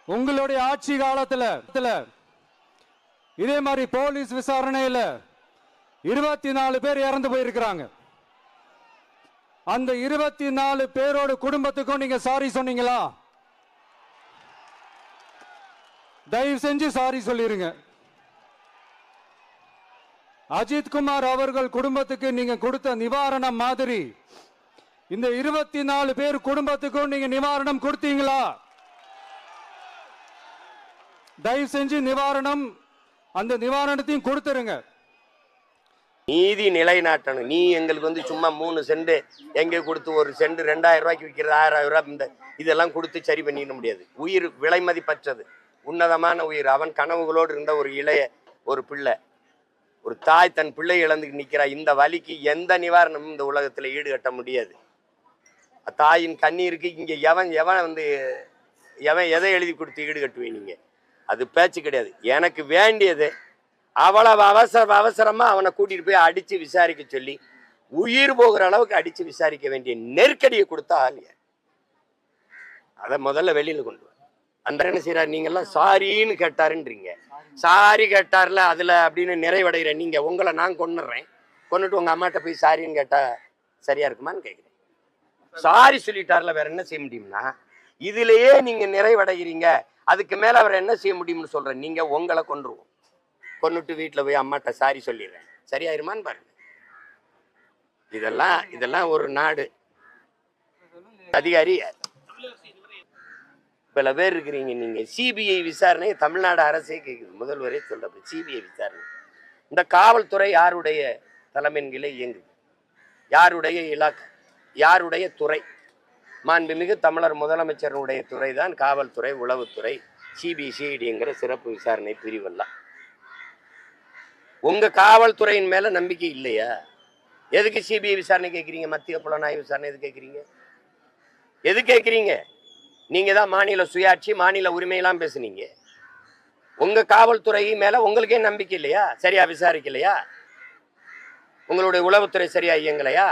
உங்களுடைய ஆட்சி காலத்துல இதே மாதிரி போலீஸ் விசாரணையில 24 பேர் இறந்து போயிருக்கிறாங்க. அந்த 24 பேரோட குடும்பத்துக்கும் நீங்க சாரி சொன்னீங்களா? தயவு செஞ்சு சாரி சொல்லிருங்க. அஜித் குமார் அவர்கள் குடும்பத்துக்கு நீங்க கொடுத்த நிவாரணம் மாதிரி இந்த 24 பேர் குடும்பத்துக்கும் நீங்க நிவாரணம் கொடுத்தீங்களா? தயவு செஞ்சு அந்த நிவாரணத்தையும் கொடுத்துருங்க. நீதி நிலைநாட்டணும். நீ எங்களுக்கு வந்து சும்மா 3 சென்ட் எங்கே கொடுத்து ஒரு சென்ட் 2000 ரூபாய்க்கு விற்கிறது 1000 ரூபாய் இந்த இதெல்லாம் கொடுத்து சரி பண்ணிட முடியாது. உயிர் விலை மதிப்பற்றது, உன்னதமான உயிர். அவன் கனவுகளோடு இருந்த ஒரு பிள்ளை, ஒரு தாய் தன் பிள்ளை இழந்து நிற்கிறா. இந்த வலிக்கு எந்த நிவாரணமும் இந்த உலகத்தில் ஈடுகட்ட முடியாது. தாயின் கண்ணீருக்கு இங்கே எவன் எதை எழுதி கொடுத்து ஈடுகட்டுவீங்க? நீங்கள் அது பேச்சு கிடையாது. எனக்கு வேண்டியது அவ்வளவு அவசரமா அவனை கூட்டிட்டு போய் அடிச்சு விசாரிக்க சொல்லி உயிர் போகிற அளவுக்கு அடிச்சு விசாரிக்க வேண்டிய நெருக்கடியை கொடுத்தா ஆலியா. அதை முதல்ல வெளியில கொண்டு வர. அந்த என்ன செய்யறாரு? நீங்க எல்லாம் சாரின்னு கேட்டாருன்றீங்க. சாரி கேட்டார்ல அதுல அப்படின்னு நிறைவடைகிற நீங்க உங்களை நான் கொன்னுட்டு உங்க அம்மாட்ட போய் சாரின்னு கேட்டா சரியா இருக்குமான்னு கேட்கிறேன். சாரி சொல்லிட்டார்ல, வேற என்ன செய்ய முடியும்னா இதுலயே நீங்க நிறைவடைகிறீங்க. அதுக்கு மேல அவர் என்ன செய்ய முடியும்னு சொல்றேன். நீங்க உங்களை கொன்னுட்டு வீட்டுல போய் அம்மாட்ட சாரி சொல்லிடுறேன், சரியாயிருமான்னு பாருங்க. இதெல்லாம் ஒரு நாடு அதிகாரி பல பேர் இருக்கிறீங்க. நீங்க சிபிஐ விசாரணை தமிழ்நாடு அரசே கேட்குது, முதல்வரே சொல்ற சிபிஐ விசாரணை. இந்த காவல்துறை யாருடைய தலைமையின் கீழே இயங்குது? யாருடைய இலாக்கா? யாருடைய துறை? மாண்புமிகு தமிழர் முதலமைச்சருடைய துறை தான் காவல்துறை, உளவுத்துறை, சிபிசிஐடிங்கிற சிறப்பு விசாரணை பிரிவெல்லாம். உங்க காவல்துறையின் மேல நம்பிக்கை இல்லையா? எதுக்கு சிபிஐ விசாரணை கேட்குறீங்க? மத்திய புலனாய்வு விசாரணை எது கேட்குறீங்க? எது கேட்குறீங்க? நீங்க தான் மாநில சுயாட்சி, மாநில உரிமையெல்லாம் பேசுனீங்க. உங்க காவல்துறை மேல உங்களுக்கே நம்பிக்கை இல்லையா? சரியா விசாரிக்கலையா? உங்களுடைய உளவுத்துறை சரியா இயங்கலையா?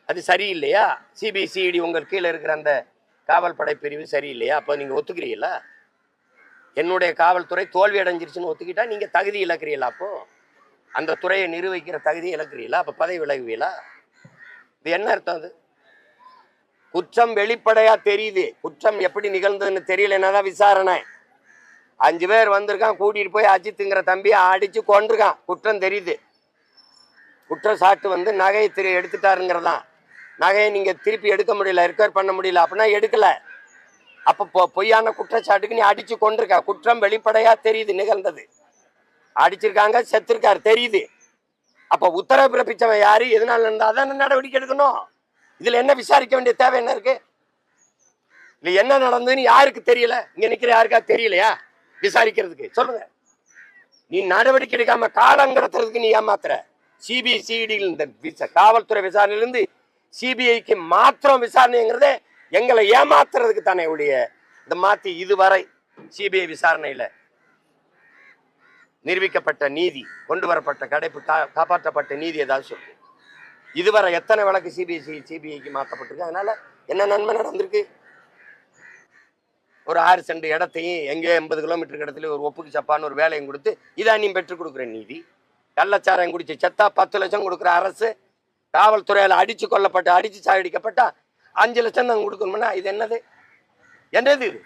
அது சரியில்லையா? சிபிசிஐடி உங்கள் கீழே இருக்கிற அந்த காவல் படை பிரிவு சரியில்லையா? அப்போ நீங்க ஒத்துக்கிறீங்களா? என்னுடைய காவல்துறை தோல்வி அடைஞ்சிருச்சுன்னு ஒத்துக்கிட்டா நீங்க தகுதி இழக்கிறீங்களா? அப்போ அந்த துறையை நிர்வகிக்கிற தகுதி இழக்கிறீங்களா? அப்ப பதவி விலகுவீங்களா? இது என்ன அர்த்தம்? அது குற்றம் வெளிப்படையா தெரியுது. குற்றம் எப்படி நிகழ்ந்ததுன்னு தெரியலன்னாதான் விசாரணை. 5 பேர் வந்திருக்கான், கூட்டிட்டு போய் அஜித்துங்கிற தம்பியை அடிச்சு கொண்டிருக்கான், குற்றம் தெரியுது. குற்றச்சாட்டு வந்து நகையை எடுத்துட்டாருங்கிறதான். நகையை நீங்க திருப்பி எடுக்க முடியல, ரெக்கவர் பண்ண முடியல, அப்படின்னா எடுக்கல. அப்போ பொய்யான குற்றச்சாட்டுக்கு நீ அடிச்சு கொண்டிருக்க. குற்றம் வெளிப்படையா தெரியுது நிகழ்ந்தது. அடிச்சிருக்காங்க, செத்துருக்காரு தெரியுது. அப்ப உத்தரவு பிறப்பிச்சவன் யாரு, எதனால இருந்தா அதான் நடவடிக்கை எடுக்கணும். இதுல என்ன விசாரிக்க வேண்டிய தேவை என்ன இருக்கு? இல்ல என்ன நடந்ததுன்னு யாருக்கு தெரியல? இங்க நிக்கிற யாருக்கா தெரியலையா விசாரிக்கிறதுக்கு? சொல்லுங்க. நீ நடவடிக்கை எடுக்காம காலங்கிறதுக்கு நீ ஏமாத்துற. சிபிசிஐடி இந்த காவல்துறை விசாரணையிலிருந்து சிபிஐக்கு மாத்திரம் விசாரணைங்கிறதே எங்களை ஏமாத்துறதுக்கு தானே ஒழிய இந்த மாத்தி இதுவரை சிபிஐ விசாரணையில நிரூபிக்கப்பட்ட நீதி, கொண்டு வரப்பட்ட காப்பாற்றப்பட்ட நீதி ஏதாவது சொல்லு. இதுவரை எத்தனை வழக்கு சிபிஐக்கு மாற்றப்பட்டிருக்கு? அதனால என்ன நன்மை நடந்திருக்கு? ஒரு 6 சென்ட் இடத்தையும் எங்கே 80 கிலோமீட்டருக்கு இடத்துல ஒரு ஒப்புக்கு சப்பான்னு ஒரு வேலையும் கொடுத்து இதான் நீ பெற்றுக் கொடுக்குற நீதி. கள்ளச்சாரம் குடிச்சு செத்தா 10 லட்சம் கொடுக்குற அரசு, காவல்துறையால் அடிச்சு கொல்லப்பட்ட அடிச்சு சாகடிக்கப்பட்டா 5 லட்சம் தான் கொடுக்கணும்னா இது என்னது? என்னது இது?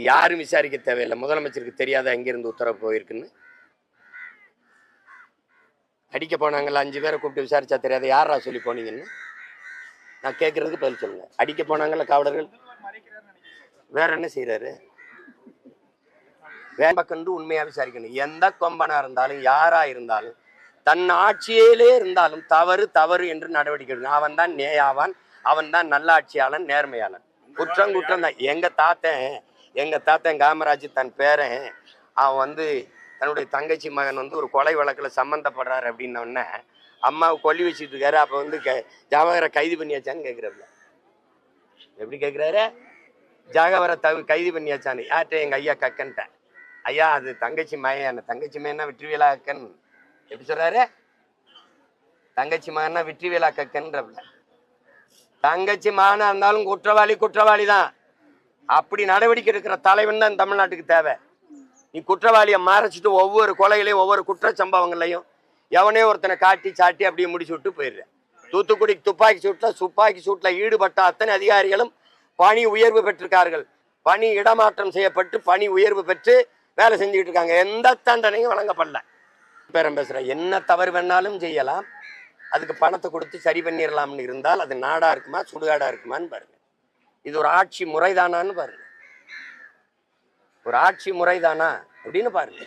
யாரும் விசாரிக்க தேவையில்லை. முதலமைச்சருக்கு தெரியாத எங்கிருந்து உத்தரவு போயிருக்குன்னு. அடிக்க போனாங்கல்ல 5 பேரை கூப்பிட்டு விசாரிச்சா தெரியாத யாரா சொல்லி போனீங்கன்னு நான் கேட்கறதுக்கு பதில் சொல்லுங்க. அடிக்க போனாங்கல்ல காவலர்கள், வேற என்ன செய்யறாரு? வேம்பக்கண்டு உண்மையா விசாரிக்கணும். எந்த கொம்பனா இருந்தாலும் யாரா இருந்தாலும் தன் ஆட்சியிலே இருந்தாலும் தவறு என்று நடவடிக்கை எடுக்கணும். அவன் தான் நேயாவான், அவன் தான் நல்ல ஆட்சியாளன், நேர்மையாளன். குற்றம் தான். எங்க தாத்தன் காமராஜ் தன் பேரன் அவன் வந்து தன்னுடைய தங்கச்சி மகன் வந்து ஒரு கொலை வழக்கில் சம்மந்தப்படுறாரு அப்படின்னோடனே அம்மாவை கொல்லி வச்சுட்டு இருக்காரு. அப்போ வந்து ஜவஹரை கைது பண்ணியாச்சான்னு கேட்குறாருல. எப்படி கேட்குறாரு? ஜவஹரை கைது பண்ணியாச்சான்னு. யார்கிட்ட? எங்கள் ஐயா கக்கன்ட்டேன். ஐயா அது தங்கச்சி மகன், தங்கச்சி மகன்னா வெற்றிவேலா கக்கன். எப்படி சொல்றாரு? தங்கச்சி மகன்னா வெற்றிவேலா கக்கன்றப்பல. தங்கச்சி மகனா இருந்தாலும் குற்றவாளி தான். அப்படி நடவடிக்கை எடுக்கிற தலைவன் தான் தமிழ்நாட்டுக்கு தேவை. நீ குற்றவாளியை மறைச்சிட்டு ஒவ்வொரு கொலைகளையும் ஒவ்வொரு குற்ற சம்பவங்களையும் எவனே ஒருத்தனை காட்டி சாட்டி அப்படியே முடிச்சு விட்டு போயிடுறேன். தூத்துக்குடிக்கு துப்பாக்கி சூட்ல ஈடுபட்ட அத்தனை அதிகாரிகளும் பணி உயர்வு பெற்றிருக்கார்கள். பணி இடமாற்றம் செய்யப்பட்டு பணி உயர்வு பெற்று வேலை செஞ்சுக்கிட்டு இருக்காங்க. எந்த தண்டனையும் வழங்கப்படல. பேரம் பேசுறேன், என்ன தவறு வேணாலும் செய்யலாம், அதுக்கு பணத்தை கொடுத்து சரி பண்ணிடலாம்னு இருந்தால் அது நாடா இருக்குமா சுடுகாடா இருக்குமான்னு பாருங்க. இது ஒரு ஆட்சி முறைதானான்னு பாருங்க. ஒரு ஆட்சி முறைதானா அப்படின்னு பாருங்க.